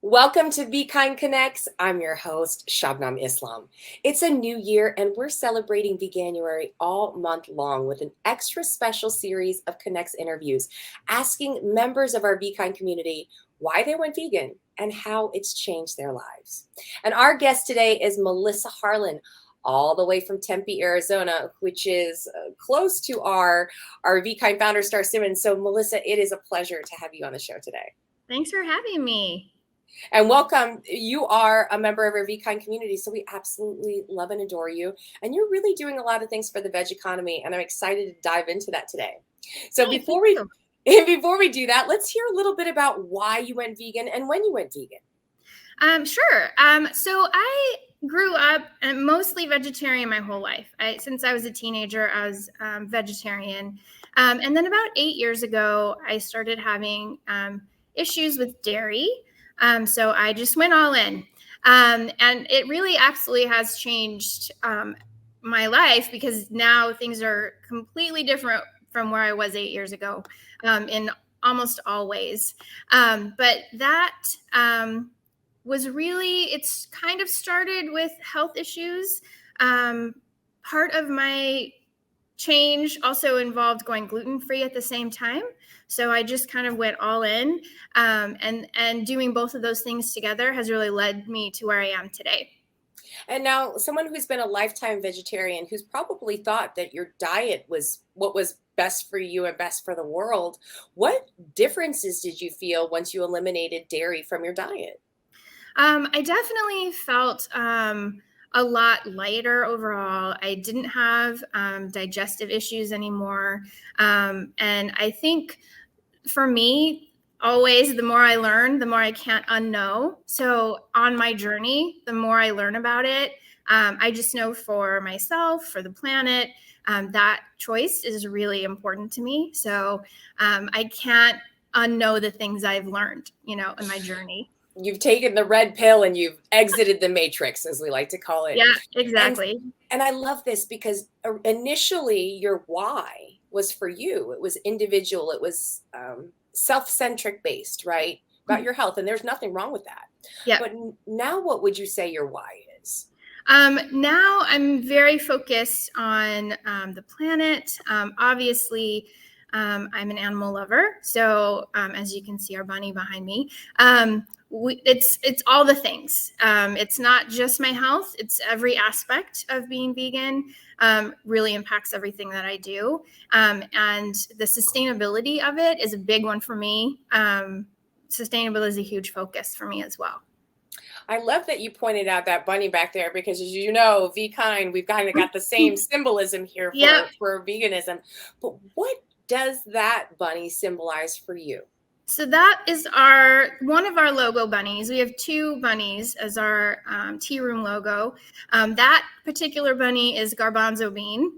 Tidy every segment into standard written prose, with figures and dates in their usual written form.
Welcome to Be Kind Connects. I'm your host, Shabnam Islam. It's a new year and we're celebrating Veganuary all month long with an extra special series of Connects interviews asking members of our Be Kind community why they went vegan and how it's changed their lives. And our guest today is Melissa Harlan, all the way from Tempe, Arizona, which is close to our VKIND founder, Star Simmons. So Melissa, it is a pleasure to have you on the show today. Thanks for having me. And welcome. You are a member of our VKIND community, so we absolutely love and adore you. And you're really doing a lot of things for the veg economy, and I'm excited to dive into that today. So before we do that, let's hear a little bit about why you went vegan and when you went vegan. Sure. So I grew up mostly vegetarian my whole life. Since I was a teenager, I was vegetarian. And then about 8 years ago, I started having issues with dairy. So I just went all in. And it really absolutely has changed my life because now things are completely different from where I was 8 years ago in almost all ways. But that was really, it's kind of started with health issues. Part of my change also involved going gluten-free at the same time. So I just kind of went all in, and doing both of those things together has really led me to where I am today. And now someone who's been a lifetime vegetarian, who's probably thought that your diet was what was best for you and best for the world, what differences did you feel once you eliminated dairy from your diet? I definitely felt a lot lighter overall. I didn't have digestive issues anymore. And I think for me, always the more I learn, the more I can't unknow. So on my journey, the more I learn about it, I just know for myself, for the planet, that choice is really important to me. So I can't unknow the things I've learned, in my journey. You've taken the red pill and you've exited the matrix, as we like to call it. Yeah, exactly. And I love this because initially your why was for you. It was individual. It was self-centric based, right? About your health. And there's nothing wrong with that. Yeah. But now what would you say your why is? Now I'm very focused on the planet. Obviously, I'm an animal lover. So as you can see our bunny behind me, it's all the things. It's not just my health. It's every aspect of being vegan really impacts everything that I do. And the sustainability of it is a big one for me. Sustainability is a huge focus for me as well. I love that you pointed out that bunny back there because, as you know, VKIND, we've kind of got the same symbolism here for veganism. But what does that bunny symbolize for you? So that is one of our logo bunnies. We have two bunnies as our tea room logo. That particular bunny is garbanzo bean.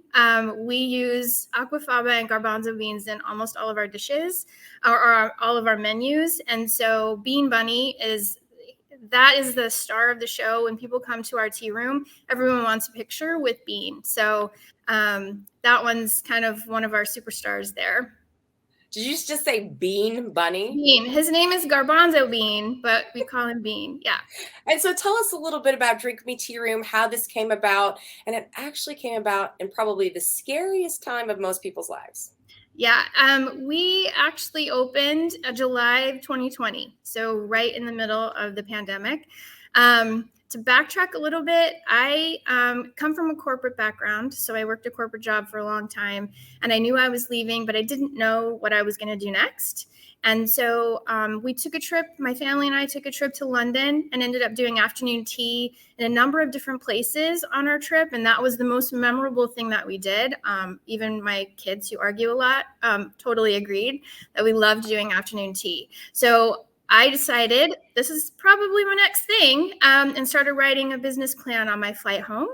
We use aquafaba and garbanzo beans in almost all of our dishes or all of our menus. And so Bean Bunny is the star of the show. When people come to our tea room, everyone wants a picture with Bean. So that one's kind of one of our superstars there. Did you just say Bean Bunny? Bean. His name is Garbanzo Bean, but we call him Bean. Yeah. And so tell us a little bit about Drink Me Tea Room, how this came about. And it actually came about in probably the scariest time of most people's lives. Yeah, we actually opened July of 2020, so right in the middle of the pandemic. To backtrack a little bit, I come from a corporate background, so I worked a corporate job for a long time, and I knew I was leaving, but I didn't know what I was going to do next. And so we took a trip, my family and I took a trip to London and ended up doing afternoon tea in a number of different places on our trip. And that was the most memorable thing that we did. Even my kids, who argue a lot, totally agreed that we loved doing afternoon tea. So I decided this is probably my next thing, and started writing a business plan on my flight home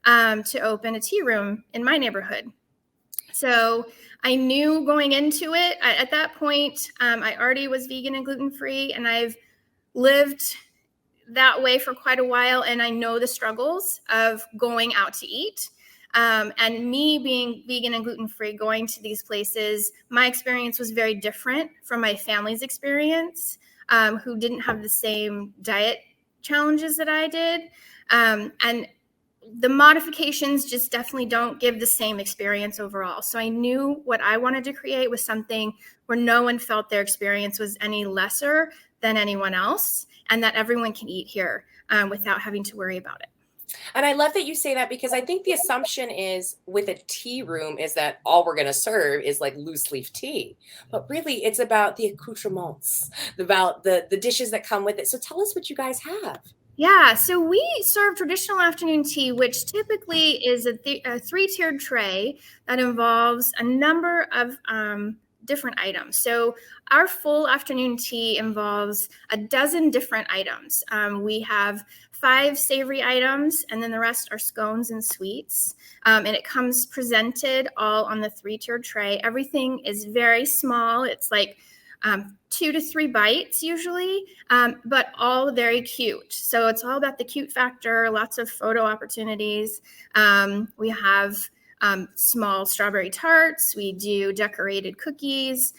to open a tea room in my neighborhood. So I knew going into it, at that point, I already was vegan and gluten-free, and I've lived that way for quite a while, and I know the struggles of going out to eat. And me being vegan and gluten-free, going to these places, my experience was very different from my family's experience. who didn't have the same diet challenges that I did. And the modifications just definitely don't give the same experience overall. So I knew what I wanted to create was something where no one felt their experience was any lesser than anyone else, and that everyone can eat here without having to worry about it. And I love that you say that, because I think the assumption is with a tea room is that all we're going to serve is like loose leaf tea. But really, it's about the accoutrements, about the dishes that come with it. So tell us what you guys have. Yeah, so we serve traditional afternoon tea, which typically is a three-tiered tray that involves a number of different items. So our full afternoon tea involves a dozen different items. We have 5 savory items, and then the rest are scones and sweets. And it comes presented all on the 3-tiered tray. Everything is very small. It's like 2 to 3 bites usually, but all very cute. So it's all about the cute factor, lots of photo opportunities. We have small strawberry tarts. We do decorated cookies.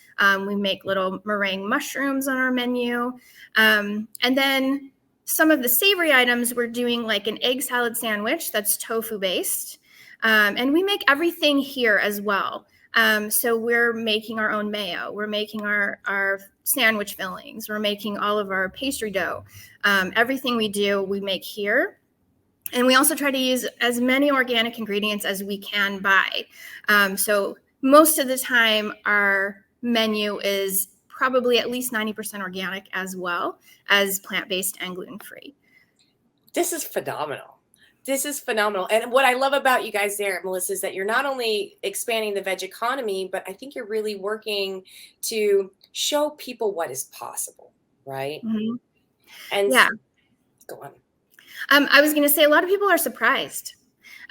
We make little meringue mushrooms on our menu. And then some of the savory items, we're doing like an egg salad sandwich that's tofu based. And we make everything here as well. So we're making our own mayo. We're making our sandwich fillings. We're making all of our pastry dough. Everything we do, we make here. And we also try to use as many organic ingredients as we can buy. So most of the time, our menu is probably at least 90% organic, as well as plant-based and gluten-free. This is phenomenal. This is phenomenal. And what I love about you guys there, Melissa, is that you're not only expanding the veg economy, but I think you're really working to show people what is possible, right? Mm-hmm. And yeah. Go on. I was going to say a lot of people are surprised.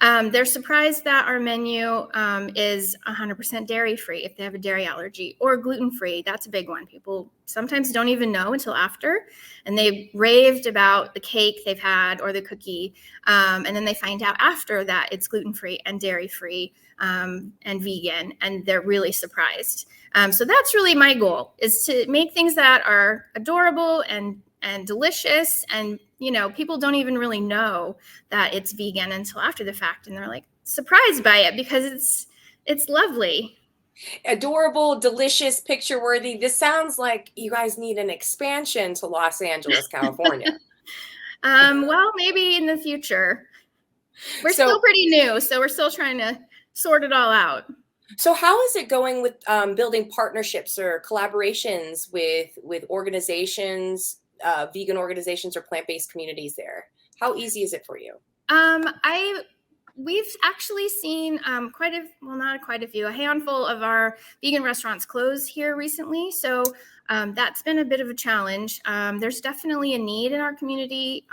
They're surprised that our menu is 100% dairy free if they have a dairy allergy, or gluten free. That's a big one. People sometimes don't even know until after, and they raved about the cake they've had or the cookie, and then they find out after that it's gluten free and dairy free and vegan, and they're really surprised. So that's really my goal, is to make things that are adorable and delicious, and people don't even really know that it's vegan until after the fact, and they're like surprised by it because it's lovely. Adorable, delicious, picture worthy. This sounds like you guys need an expansion to Los Angeles, California. Well, maybe in the future. We're still pretty new, so we're still trying to sort it all out. So how is it going with building partnerships or collaborations with organizations, vegan organizations or plant-based communities there? How easy is it for you? We've actually seen not quite a few, a handful of our vegan restaurants close here recently. So that's been a bit of a challenge. There's definitely a need in our community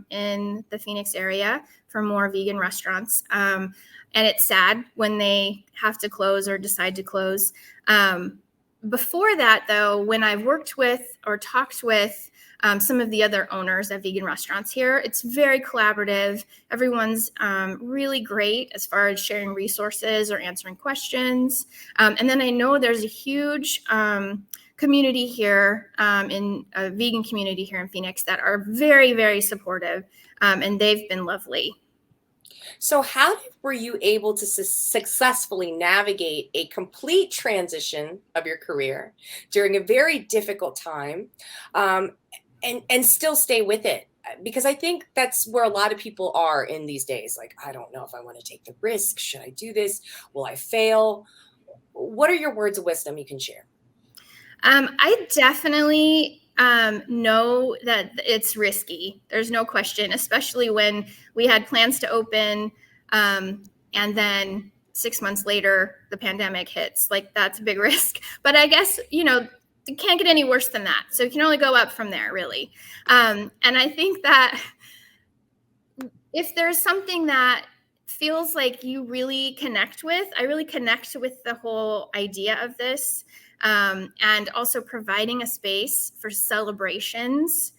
in the Phoenix area for more vegan restaurants. And it's sad when they have to close or decide to close. Before that, though, when I've worked with or talked with some of the other owners of vegan restaurants here, it's very collaborative. Everyone's really great as far as sharing resources or answering questions. And then I know there's a huge community here, in a vegan community here in Phoenix, that are very, very supportive, and they've been lovely. So how were you able to successfully navigate a complete transition of your career during a very difficult time, and still stay with it? Because I think that's where a lot of people are in these days. Like, I don't know if I want to take the risk. Should I do this? Will I fail? What are your words of wisdom you can share? I definitely know that it's risky. There's no question, especially when we had plans to open and then 6 months later, the pandemic hits. Like, that's a big risk. But I guess, it can't get any worse than that. So it can only go up from there, really. And I think that if there's something that feels like you really connect with, I really connect with the whole idea of this. And also providing a space for celebrations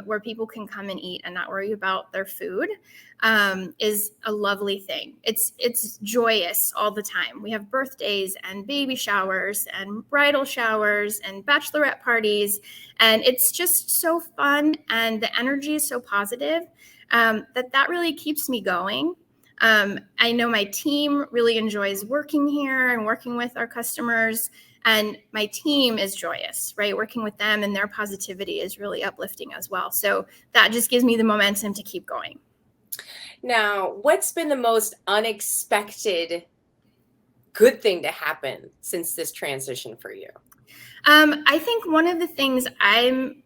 where people can come and eat and not worry about their food, is a lovely thing. It's joyous all the time. We have birthdays and baby showers and bridal showers and bachelorette parties, and it's just so fun, and the energy is so positive, that really keeps me going. I know my team really enjoys working here and working with our customers, and my team is joyous, right? Working with them and their positivity is really uplifting as well. So that just gives me the momentum to keep going. Now, what's been the most unexpected good thing to happen since this transition for you? I think one of the things I'm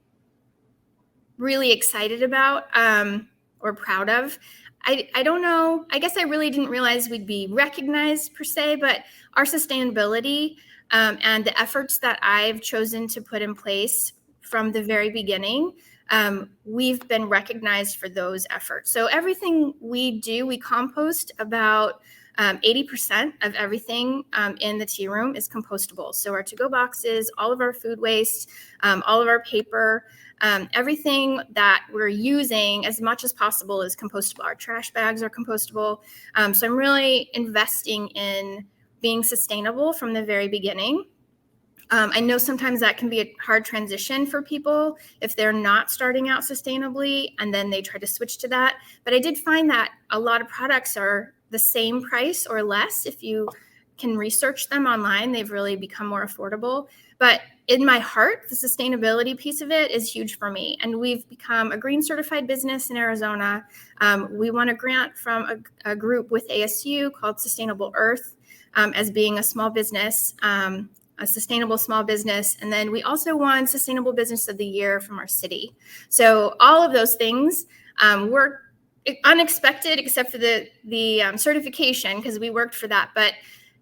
really excited about, or proud of, I don't know, I guess I really didn't realize we'd be recognized per se, but our sustainability, and the efforts that I've chosen to put in place from the very beginning, we've been recognized for those efforts. So everything we do, we compost about 80% of everything in the tea room is compostable. So our to-go boxes, all of our food waste, all of our paper, everything that we're using as much as possible is compostable. Our trash bags are compostable. So I'm really investing in being sustainable from the very beginning. I know sometimes that can be a hard transition for people if they're not starting out sustainably and then they try to switch to that. But I did find that a lot of products are the same price or less. If you can research them online, they've really become more affordable. But in my heart, the sustainability piece of it is huge for me. And we've become a green certified business in Arizona. We won a grant from a group with ASU called Sustainable Earth, as being a small business, a sustainable small business. And then we also won Sustainable Business of the Year from our city. So all of those things were unexpected, except for the certification, because we worked for that. But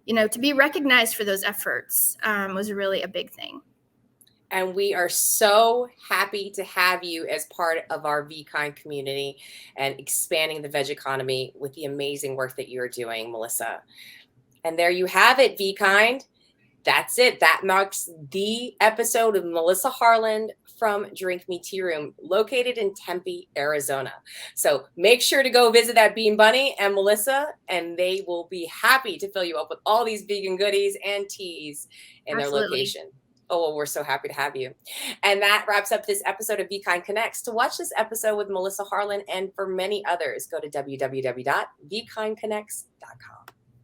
to be recognized for those efforts was really a big thing. And we are so happy to have you as part of our VKIND community and expanding the veg economy with the amazing work that you're doing, Melissa. And there you have it, VKIND. That's it. That marks the episode of Melissa Harlan from Drink Me Tea Room, located in Tempe, Arizona. So make sure to go visit that Bean Bunny and Melissa, and they will be happy to fill you up with all these vegan goodies and teas in their Absolutely. location. Oh, well, we're so happy to have you. And that wraps up this episode of VKIND Connects. To watch this episode with Melissa Harlan and for many others, go to www.vkindconnects.com.